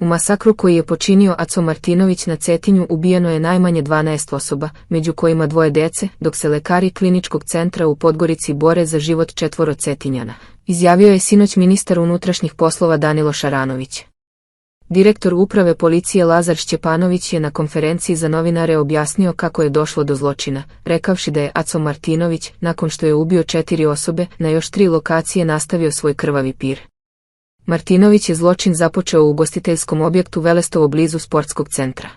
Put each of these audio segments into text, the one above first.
U masakru koji je počinio Aco Martinović na Cetinju ubijeno je najmanje 12 osoba, među kojima 2 dece, dok se lekari kliničkog centra u Podgorici bore za život 4 Cetinjana, izjavio je sinoć ministar unutrašnjih poslova Danilo Šaranović. Direktor uprave policije Lazar Šćepanović je na konferenciji za novinare objasnio kako je došlo do zločina, rekavši da je Aco Martinović, nakon što je ubio 4 osobe, na još 3 lokacije nastavio svoj krvavi pir. Martinović je zločin započeo u ugostiteljskom objektu Velestovo blizu sportskog centra.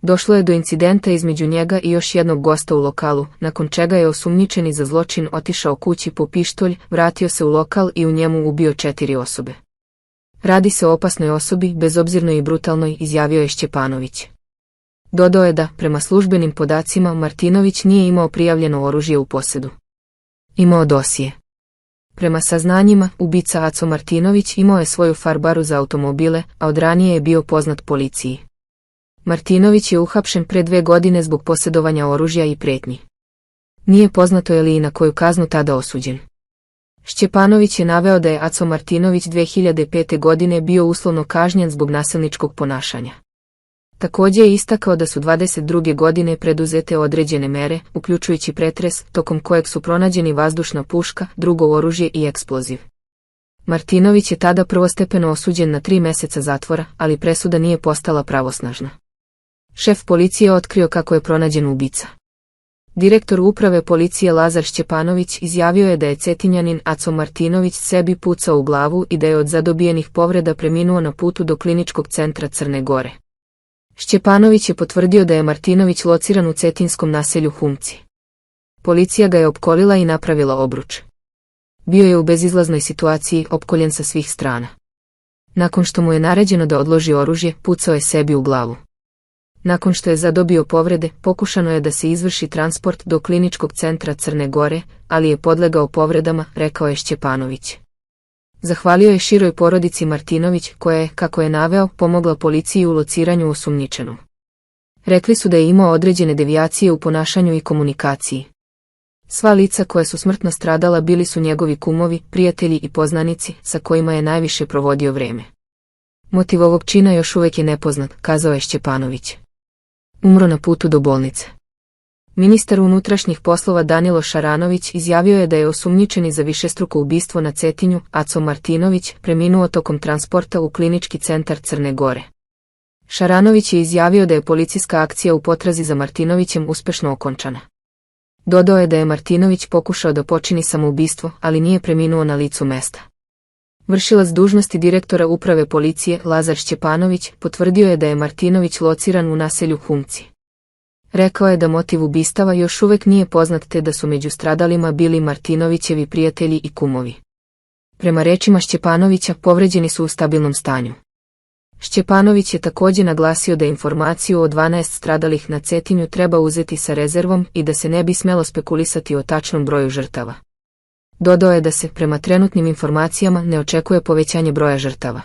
Došlo je do incidenta između njega i još jednog gosta u lokalu, nakon čega je osumnjičeni za zločin otišao kući po pištolj, vratio se u lokal i u njemu ubio 4 osobe. Radi se o opasnoj osobi, bezobzirnoj i brutalnoj, izjavio je Šćepanović. Dodao je da, prema službenim podacima, Martinović nije imao prijavljeno oružje u posedu. Imao dosije. Prema saznanjima, ubica Aco Martinović imao je svoju farbaru za automobile, a od ranije je bio poznat policiji. Martinović je uhapšen pre 2 godine zbog posjedovanja oružja i pretnji. Nije poznato je li i na koju kaznu tada osuđen. Šćepanović je naveo da je Aco Martinović 2005. godine bio uslovno kažnjen zbog nasilničkog ponašanja. Također je istakao da su 22. godine preduzete određene mere, uključujući pretres, tokom kojeg su pronađeni vazdušna puška, drugo oružje i eksploziv. Martinović je tada prvostepeno osuđen na 3 mjeseca zatvora, ali presuda nije postala pravosnažna. Šef policije otkrio kako je pronađen ubica. Direktor uprave policije Lazar Šćepanović izjavio je da je Cetinjanin Aco Martinović sebi pucao u glavu i da je od zadobijenih povreda preminuo na putu do kliničkog centra Crne Gore. Šćepanović je potvrdio da je Martinović lociran u cetinjskom naselju Humci. Policija ga je opkolila i napravila obruč. Bio je u bezizlaznoj situaciji, opkoljen sa svih strana. Nakon što mu je naređeno da odloži oružje, pucao je sebi u glavu. Nakon što je zadobio povrede, pokušano je da se izvrši transport do kliničkog centra Crne Gore, ali je podlegao povredama, rekao je Šćepanović. Zahvalio je široj porodici Martinović, koja je, kako je naveo, pomogla policiji u lociranju osumnjičenog. Rekli su da je imao određene devijacije u ponašanju i komunikaciji. Sva lica koja su smrtno stradala bili su njegovi kumovi, prijatelji i poznanici, sa kojima je najviše provodio vreme. Motiv ovog čina još uvijek je nepoznat, kazao je Šćepanović. Umro na putu do bolnice. Ministar unutrašnjih poslova Danilo Šaranović izjavio je da je osumnjičeni za višestruko ubistvo na Cetinju, Aco Martinović, preminuo tokom transporta u klinički centar Crne Gore. Šaranović je izjavio da je policijska akcija u potrazi za Martinovićem uspešno okončana. Dodao je da je Martinović pokušao da počini samoubistvo, ali nije preminuo na licu mesta. Vršilac dužnosti direktora uprave policije Lazar Šćepanović potvrdio je da je Martinović lociran u naselju Humci. Rekao je da motiv ubistava još uvijek nije poznat te da su među stradalima bili Martinovićevi prijatelji i kumovi. Prema rečima Šćepanovića, povređeni su u stabilnom stanju. Šćepanović je također naglasio da informaciju o 12 stradalih na Cetinju treba uzeti sa rezervom i da se ne bi smelo spekulisati o tačnom broju žrtava. Dodao je da se, prema trenutnim informacijama, ne očekuje povećanje broja žrtava.